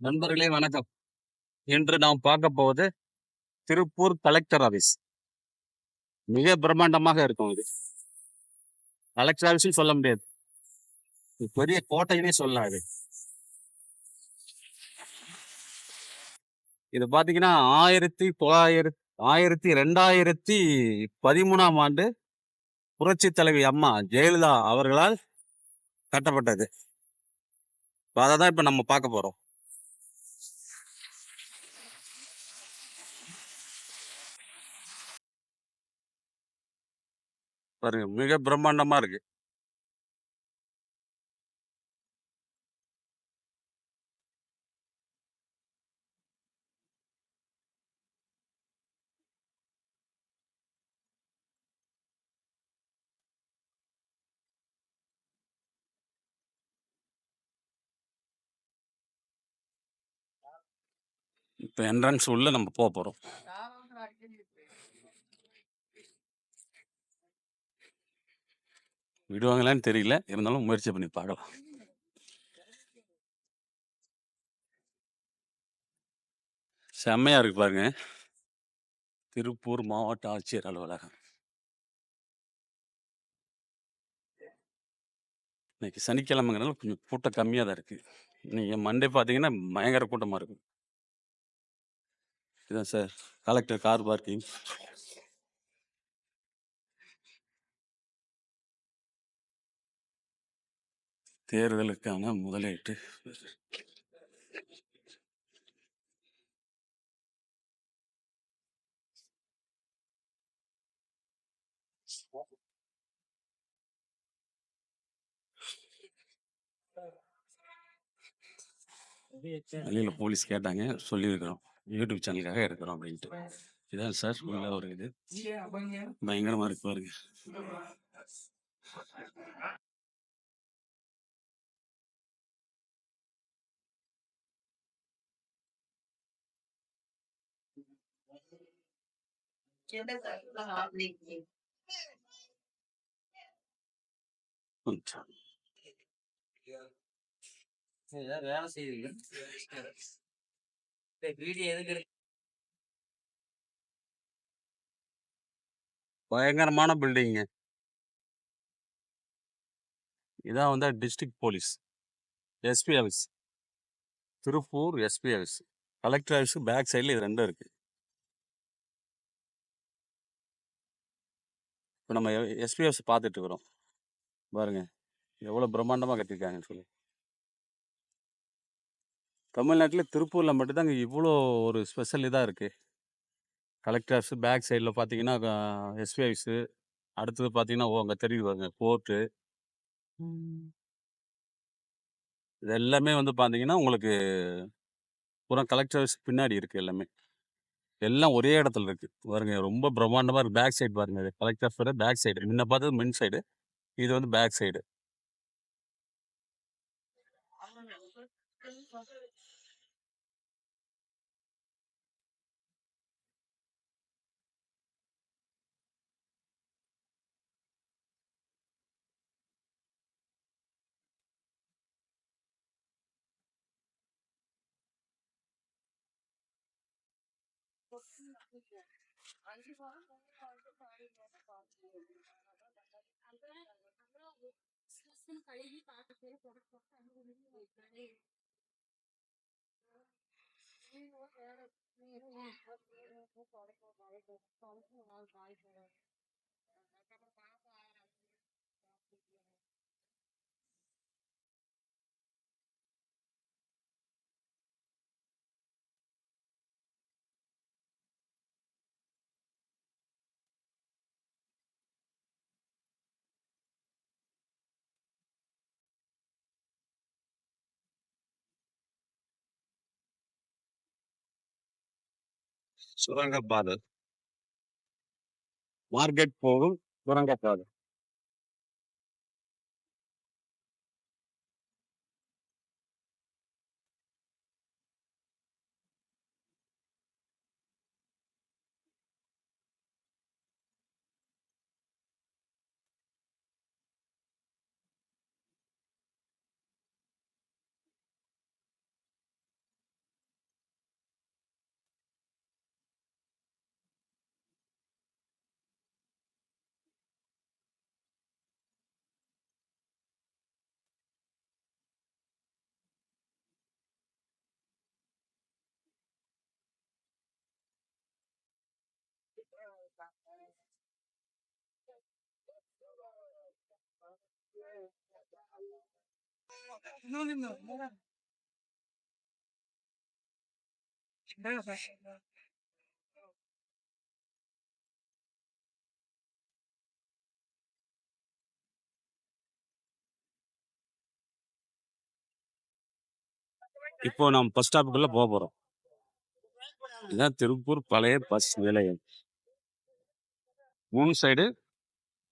நண்பர்களே வணக்கம். இன்று நாம் பார்க்க போவது திருப்பூர் கலெக்டர் ஆபீஸ். மிக பிரம்மாண்டமாக இருக்கும் இது. கலெக்டர் ஆபீஸ்ன்னு சொல்ல முடியாது. இது பெரிய கோட்டைன்னே சொல்லலாம் இது. இது பார்த்தீங்கன்னா 2013ஆம் ஆண்டு புரட்சித் தலைவி அம்மா ஜெயலலிதா அவர்களால் கட்டப்பட்டது. அத தான் இப்ப நம்ம பார்க்க போறோம். பாருங்க மிக பிரம்மாண்டமா இருக்கு. இப்ப என்ட்ரன்ஸ் உள்ள நம்ம போறோம். விடுவாங்களான்னு தெரியல. இருந்தாலும் முயற்சி பண்ணி பார்க்கலாம். செம்மையா இருக்கு பாருங்க. திருப்பூர் மாவட்ட ஆட்சியர் அலுவலகம். இன்னைக்கு சனிக்கிழமைங்கிறனால கொஞ்சம் கூட்டம் கம்மியா தான் இருக்கு. நீங்க மண்டே பார்த்தீங்கன்னா, பயங்கர கூட்டமா இருக்கும். இதான் சார் கலெக்டர் கார் பார்க்கிங். தேர்தலுக்கான முதலீட்டு வெளியில போலீஸ் கேட்டாங்க. சொல்லியிருக்கிறோம். யூடியூப் சேனலுக்காக இருக்கிறோம் அப்படின்ட்டு. இதான் சார் உள்ள ஒரு இது. பயங்கரமா இருக்கு பாருங்க. கொஞ்சம். பயங்கரமான பில்டிங். இதான் வந்து district police SP office. Tiruppur SP office. Collector office back சைடில் இது ரெண்டும் இருக்கு. இப்போ நம்ம எஸ்பி ஆஃபீஸ் பார்த்துட்டு இருக்கிறோம். பாருங்க எவ்வளோ பிரம்மாண்டமாக கட்டியிருக்காங்கன்னு சொல்லி. தமிழ்நாட்டில் திருப்பூரில் மட்டும்தாங்க இவ்வளோ ஒரு ஸ்பெஷல் இதாக இருக்குது. கலெக்டர் ஆஃபீஸ் பேக் சைடில் பார்த்தீங்கன்னா எஸ்பி ஆஃபீஸு. அடுத்தது பார்த்தீங்கன்னா அங்கே தெரியுது பாருங்க கோர்ட்டு. இது எல்லாமே வந்து பார்த்தீங்கன்னா உங்களுக்கு பூரா கலெக்டர் ஆஃபீஸ் பின்னாடி இருக்குது எல்லாமே. எல்லாம் ஒரே இடத்துல இருக்கு பாருங்க. ரொம்ப பிரம்மாண்டமாக இருக்கு. பேக் சைடு பாருங்க. இது கலெக்டர் ஆஃபீஸோட பேக் சைடு. முன்ன பார்த்தது மின் சைடு, இது வந்து பேக் சைடு. சுரங்கப்பாதை. மார்க்கெட் போகும் சுரங்கப்பாதை. இப்போ நம்ம பஸ் ஸ்டாப்புக்குள்ள போறோம். இதுதான் திருப்பூர் பழைய பஸ் நிலையம். 3 சைடு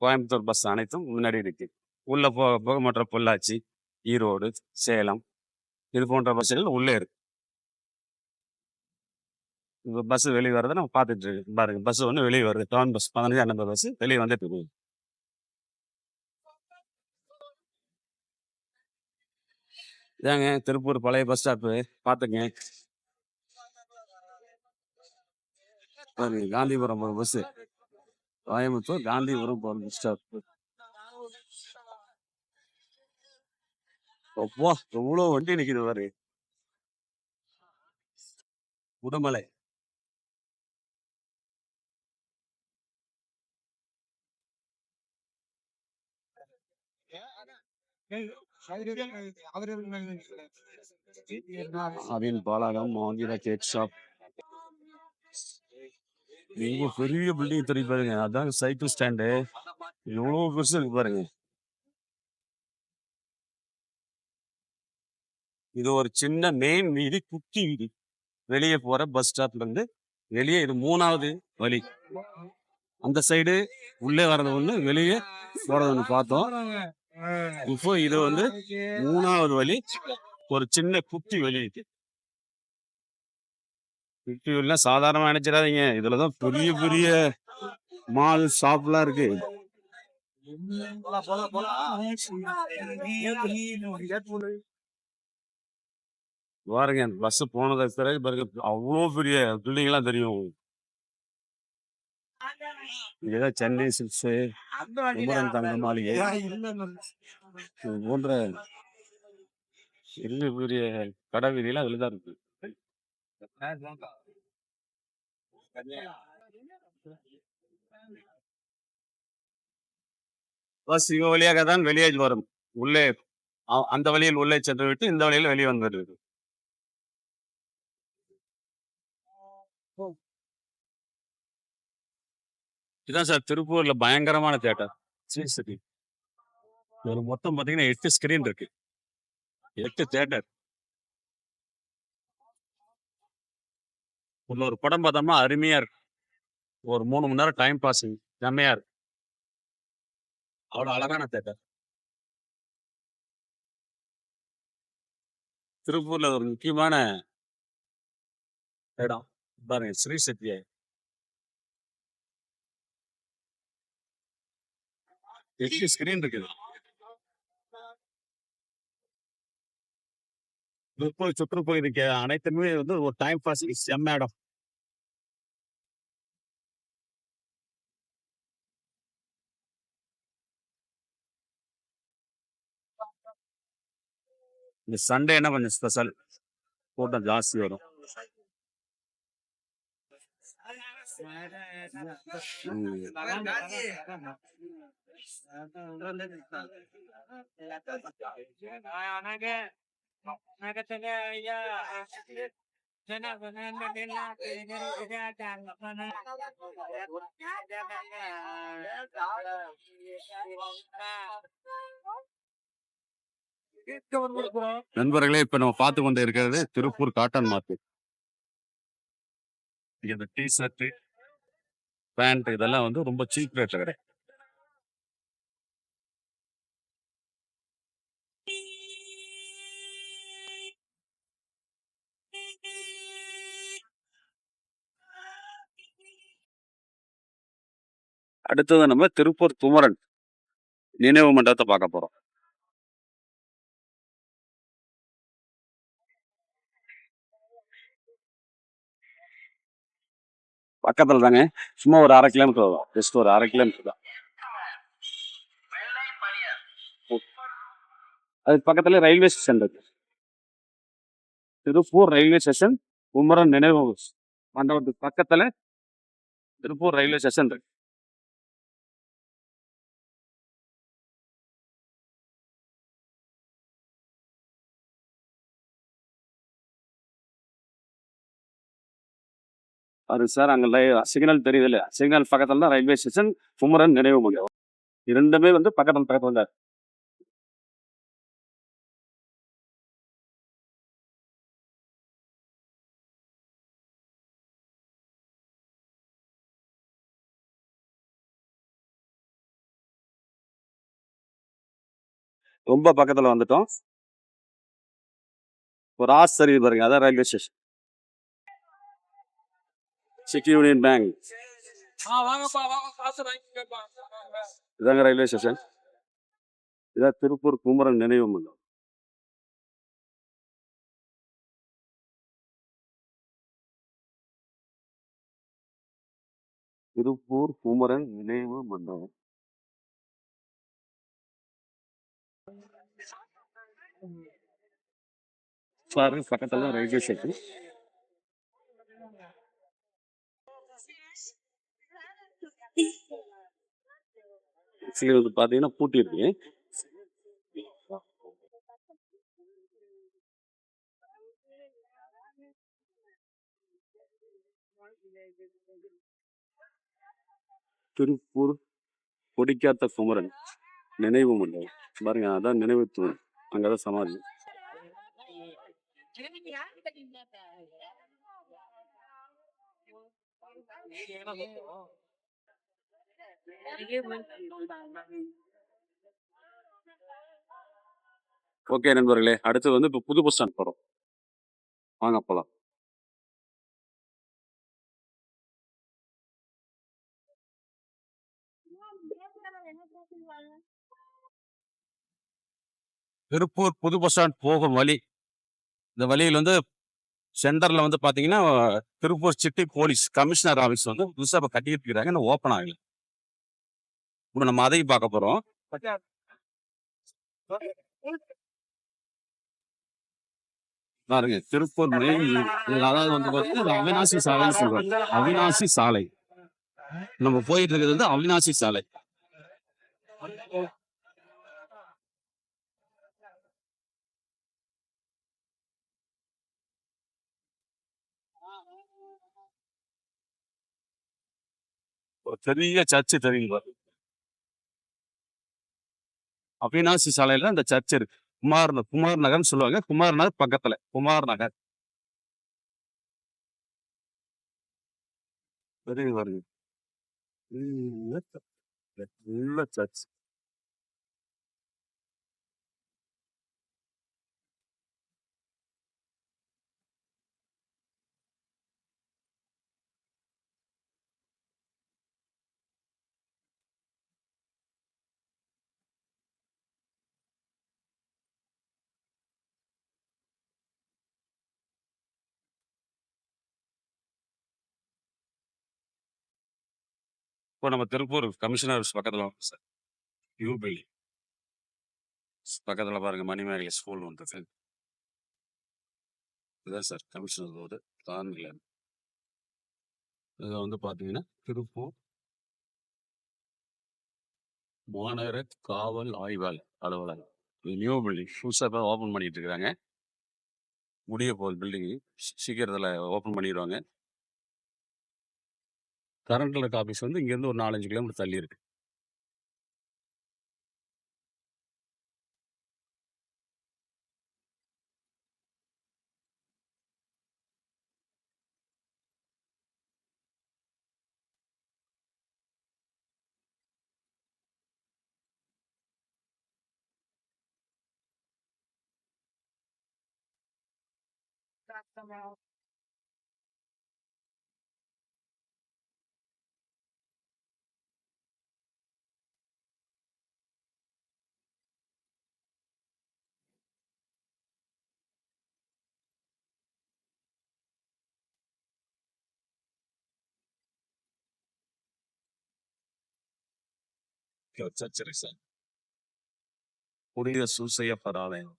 கோயம்புத்தூர் பஸ் அனைத்தும் முன்னாடி இருக்கு. உள்ள போக போக மற்ற பொள்ளாச்சி, ஈரோடு, சேலம் இது போன்ற பஸ்ஸுகள் உள்ளே இருக்கு. இப்போ பஸ் வெளியே வர்றதை நம்ம பார்த்துட்டு இருக்கு பாருங்க. பஸ் ஒன்று வெளியே வருது. டவுன் பஸ் 15 நம்பர் பஸ் வெளியே வந்துட்டு இருக்குது. இதாங்க திருப்பூர் பழைய பஸ் ஸ்டாப்பு பார்த்துங்க. பாருங்க காந்திபுரம் ஒரு பஸ், கோயம்புத்தூர் காந்திபுரம் போகிற பஸ் ஸ்டாப். அப்பா எவ்வளோ வண்டி நிற்கிது பாரு. உடுமலை அவின் பாலாகம் ஆங்கில கேக் ஷாப். இங்க பெரிய பில்டிங் தெரியும் பாருங்க. அதான் சைக்கிள் ஸ்டாண்டு. எவ்வளோ பெருசு இருக்கு பாருங்க. இது ஒரு சின்ன மெயின் வீதி, குட்டி வீதி. வெளியே போற பஸ் ஸ்டாப்ல இருந்து வெளியே இது 3வது வழி. அந்த சைடு உள்ளே வர்றது ஒண்ணு, வெளியே போறது ஒண்ணு பார்த்தோம். இப்போ இது வந்து 3வது வழி. ஒரு சின்ன குட்டி வழி இருக்கு. குட்டி வழிலாம் சாதாரணமா நினைச்சிடாதீங்க. இதுலதான் பெரிய பெரிய மால் ஷாப்லாம் இருக்கு. பாருங்க பஸ் போனதுக்கு பிறகு பாருங்க அவ்வளோ பெரிய பில்டிங் எல்லாம் தெரியும். இதுதான் சென்னை சில்க்ஸ், குமரன் தங்க மாளிகை இது போன்ற பெரிய பெரிய கடை வீதியெல்லாம் அதுல தான் இருக்கு. பஸ் இவ வழியாக தான் வெளியே வரும். உள்ளே அந்த வழியில் உள்ளே சென்று விட்டு இந்த வழியில் வெளியே வந்துடுது. இதுதான் சார் திருப்பூர்ல பயங்கரமான தியேட்டர் ஸ்ரீ சிட்டி. ஒரு மொத்தம் பாத்தீங்கன்னா 8 ஸ்கிரீன் இருக்கு. 8 தியேட்டர். ஒரு படம் பார்த்தோம்னா அருமையா இருக்கு. ஒரு 3 மணி நேரம் டைம் பாசிங் செம்மையா இருக்கு. அவ்வளவு அழகான தியேட்டர். திருப்பூர்ல ஒரு முக்கியமான இடம் பாருங்க, ஸ்ரீ சக்தி. 8 ஸ்கிரீன் இருக்குது. திருப்பூர் சுற்றுப்பகுதிக்கு அனைத்துமே வந்து ஒரு டைம் பாசிங் செம்ம இடம். இந்த சண்டேனா கொஞ்சம் ஸ்பெஷல், கூட்டம் ஜாஸ்தி வரும். நண்பர்களே, இப்ப நம்ம பார்த்து கொண்டு இருக்கிறது திருப்பூர் காட்டன் மார்க்கெட். இந்த டி ஷர்ட், பேண்ட் இதெல்லாம் வந்து ரொம்ப சீப் ரேட்ல கிடைக்கும். அடுத்தது நம்ம திருப்பூர் குமரன் நினைவு மண்டபத்தை பார்க்க போறோம். பக்கத்துல தாங்க, சும்மா ஒரு 1/2 கிலோமீட்டர் வரும். ஜஸ்ட் ஒரு 1/2 கிலோமீட்டர் தான். அதுக்கு பக்கத்துல ரயில்வே ஸ்டேஷன் இருக்கு. திருப்பூர் ரயில்வே ஸ்டேஷன், குமரன் நினைவு மண்டபத்துக்கு பக்கத்துல திருப்பூர் ரயில்வே ஸ்டேஷன் இருக்கு. அது சார் அங்க சிக்னல் தெரியுது இல்லையா? சிக்னல் பக்கத்துல தான் ரயில்வே ஸ்டேஷன், குமரன் நினைவு மண்டபம். இரண்டுமே வந்து பக்கத்துல பக்கத்துல தான். ரொம்ப பக்கத்துல வந்துட்டோம். ஒரு ஆர்ச் தெரியுது பாருங்க, அதான் railway station. City union bank. இதாங்க ரயில்வே ஸ்டேஷன். இதான் திருப்பூர் குமரன் நினைவு மண்டபம். திருப்பூர் குமரன் நினைவு மண்டபம். பாருங்க, பக்கத்துல தான் ரயில்வே ஸ்டேஷன். வந்து பாத்தீங்கன்னா பூட்டி இருக்கு. திருப்பூர் கொடிக்காத்த குமரன் நினைவு மண்டபம் பாருங்க, அதான் நினைவு தூண், அங்கதான் சமாதி. ஓகே நண்பர்களே, அடுத்து வந்து இப்போ புது பஸ் ஸ்டாண்ட் போறோம். வாங்க போலாம். திருப்பூர் புது பஸ் ஸ்டாண்ட் போகும் வழி. இந்த வழியில் வந்து சென்டர்ல வந்து பாத்தீங்கன்னா Tiruppur city police commissioner office வந்து புதுசா இப்ப கட்டிட்டு இருக்காங்க, இன்னும் ஓப்பன் ஆகல. இப்போ நம்ம அதையும் பார்க்க போறோம். பாருங்க, திருப்பூர் அதாவது வந்து பாத்தீங்கன்னா அவினாசி சாலைன்னு சொல்றாங்க. அவினாசி சாலை நம்ம போயிட்டு இருக்கிறது வந்து அவினாசி சாலை. ஒரு பெரிய சர்ச்சு தெரியுது. அவினாசி சாலையில இந்த சர்ச் இருக்கு. குமார் நகர்னு சொல்லுவாங்க. குமார் நகர் பக்கத்துல குமார் நகர் தெரியுது பாருங்க. உள்ள சர்ச். இப்போ நம்ம திருப்பூர் கமிஷனர் பக்கத்துல சார் யூ பில்டிங் பக்கத்துல பாருங்க, மணிமேகலை ஸ்கூல் வந்து இதுதான் சார் கமிஷனர் ரோடு தாண்டில. இது வந்து பாத்தீங்கன்னா திருப்பூர் மாநகர காவல் ஆய்வாளர் அலுவலகம். இது நியூ பில்டிங் புதுசாக ஓப்பன் பண்ணிட்டு இருக்காங்க. முடிய போகுது பில்டிங், சீக்கிரத்தில் ஓப்பன் பண்ணிடுவாங்க. கரண்ட் கலெக்ட் ஆஃபீஸ் வந்து இங்கேருந்து ஒரு 4-5 கிலோமீட்டர் தள்ளி இருக்கு. சர்ச் இருக்கு சார், புனித சூசையப்பர் ஆலயம்.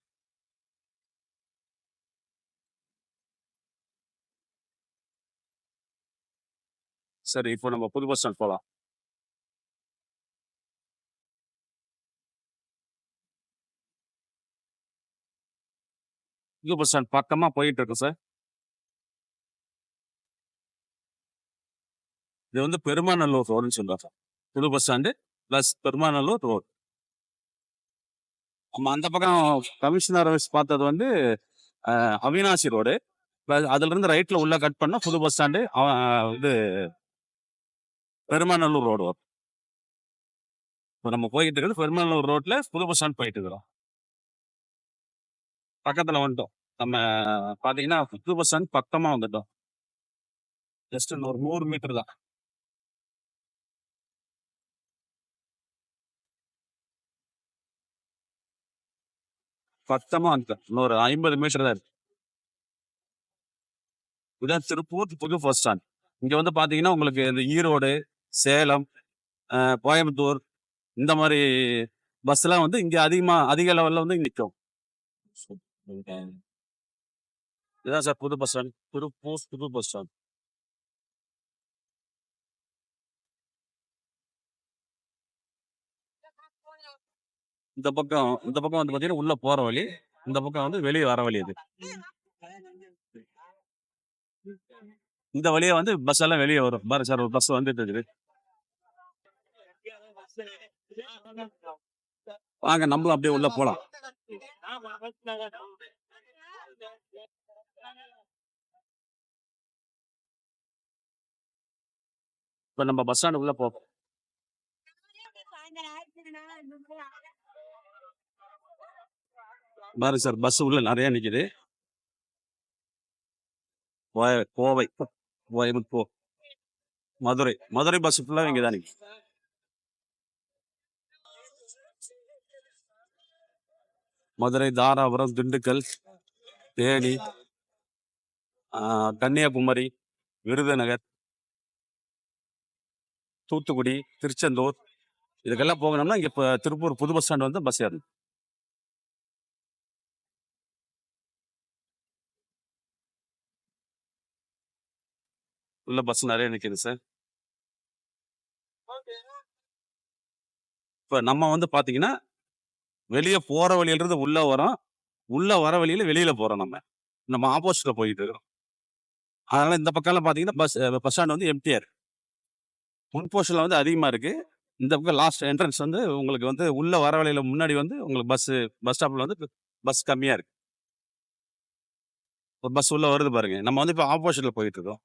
சரி, இப்போ நம்ம புது பஸ் ஸ்டாண்ட் போகலாம். புது பஸ் ஸ்டாண்ட் பக்கமா போயிட்டு இருக்கு சார். இது வந்து பெருமாநல்லூர் ரோடுன்னு சொல்றாங்க. புது bus stand plus Perumanallur road. நம்ம அந்த பக்கம் கமிஷனர் ஆஃபீஸ் பார்த்தது வந்து அவினாசி ரோடு. அதுல இருந்து ரைட்ல உள்ள கட் பண்ணா புது பஸ் ஸ்டாண்டு இது பெருமாநல்லூர் ரோடு வரும். இப்போ நம்ம போயிட்டு இருக்கிறது பெருமாநல்லூர் ரோட்ல புது பஸ் ஸ்டாண்ட் போயிட்டு இருக்கிறோம். பக்கத்துல வந்துட்டோம். நம்ம பாத்தீங்கன்னா புது பஸ் ஸ்டாண்ட் பக்கமா வந்துட்டோம். ஜஸ்ட் ஒரு 100 மீட்டர் தான். பக்கமா வந்துட்டோம். இன்னொரு 50 மீட்டர் தான் இருக்கு. இதான் திருப்பூர் புது பஸ் ஸ்டாண்ட். இங்க வந்து பாத்தீங்கன்னா உங்களுக்கு இந்த ஈரோடு, சேலம், கோயம்புத்தூர் இந்த மாதிரி பஸ் எல்லாம் வந்து இங்க அதிக லெவல்ல வந்து நிற்கும். இதுதான் சார் புது பஸ் ஸ்டாண்ட், திருப்பூர் புது பஸ் ஸ்டாண்ட். இந்த பக்கம் வந்து பாத்தீங்கன்னா உள்ள போற வழி, இந்த பக்கம் வந்து வெளியே வர வழி. இது இந்த வழியா வந்து பஸ் எல்லாம் வெளியே வரும். பாரு சார், ஒரு பஸ் வந்துட்டு இருக்குது. வாங்க நம்மளும் அப்படியே உள்ள போலாம். இப்ப நம்ம பஸ் ஸ்டாண்ட் உள்ள போவோம். பாரு சார், பஸ் உள்ள நிறைய நிக்குது. கோவை, கோயம்புத்தூர், மதுரை பஸ் ஃபுல்லா இங்கதான் நிக்குது. மதுரை, தாராபுரம், திண்டுக்கல், தேனி, கன்னியாகுமரி, விருதுநகர், தூத்துக்குடி, திருச்செந்தூர் இதுக்கெல்லாம் போகணும்னா இங்க இப்ப திருப்பூர் புது பஸ் ஸ்டாண்ட் வந்து பஸ் ஏறணும். உள்ள பஸ் நிறைய நிக்குது சார். இப்ப நம்ம வந்து பாத்தீங்கன்னா வெளியே போற வழியில இருந்து உள்ள வரோம், உள்ள வர வழியில வெளியில போறோம். நம்ம ஆப்போசிட்ல போயிட்டு இருக்கிறோம். அதனால இந்த பக்கம் பாத்தீங்கன்னா பஸ் ஸ்டாண்ட் வந்து எம்டிஆர் இருக்கு. முன் போர்ஷன்ல வந்து அதிகமா இருக்கு. இந்த பக்கம் லாஸ்ட் என்ட்ரன்ஸ் வந்து உங்களுக்கு வந்து உள்ள வர வழியில முன்னாடி வந்து உங்களுக்கு பஸ் ஸ்டாப்ல வந்து பஸ் கம்மியா இருக்கு. ஒரு பஸ் உள்ள வருது பாருங்க. நம்ம வந்து இப்ப ஆப்போசிட்ல போயிட்டு இருக்கோம்.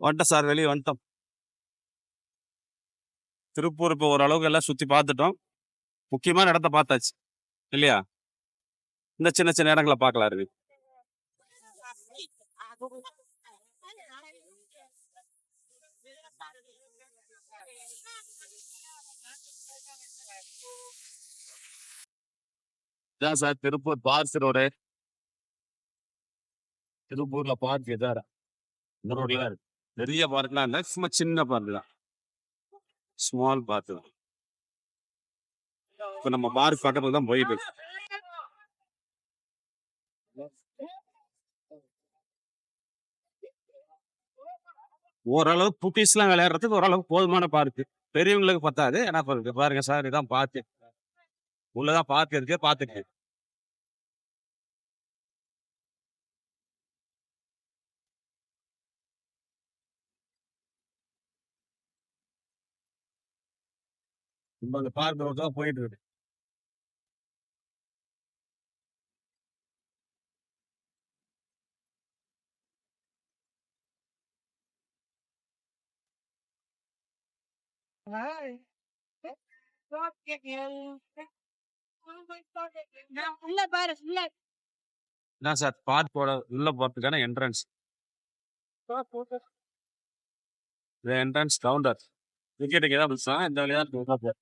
வந்துட்டோம் சார், வெளியே வந்துட்டோம். திருப்பூர் இப்போ ஓரளவுக்கு எல்லாம் சுத்தி பார்த்துட்டோம். முக்கியமான இடத்த பார்த்தாச்சு இல்லையா? இந்த சின்ன சின்ன இடங்களை பார்க்கலாம் இருக்கு. இதான் சார் திருப்பூர் பார்க் ரோடு. திருப்பூர்ல பார்க் இதான் இந்த ரோட்ல இருக்கு. பெரிய பார்க்லாம் இல்ல, சும்மா சின்ன பார்க் தான், ஸ்மால் பார்க் தான். இப்ப நம்ம பார்க் பக்கத்துல தான் போயிட்டு இருக்கு. ஓரளவு குட்டீஸ் எல்லாம் விளையாடுறதுக்கு ஓரளவுக்கு போதுமான பார்க்கு. பெரியவங்களுக்கு பத்தாது. ஏன்னா பாருங்க சார், இதான் பார்க்கு. உள்ளதான் பார்க் இருக்கு, பார்த்துக்கு. அந்த பார்க் ரோடு தான் போயிட்டு இருக்கு. என்ன சார், பார்க் உள்ள போறதுக்கான என்ட்ரன்ஸ். Entrance counter. டிக்கெட் இங்கே தான் பிடிச்சா, இந்த வழியா தான்.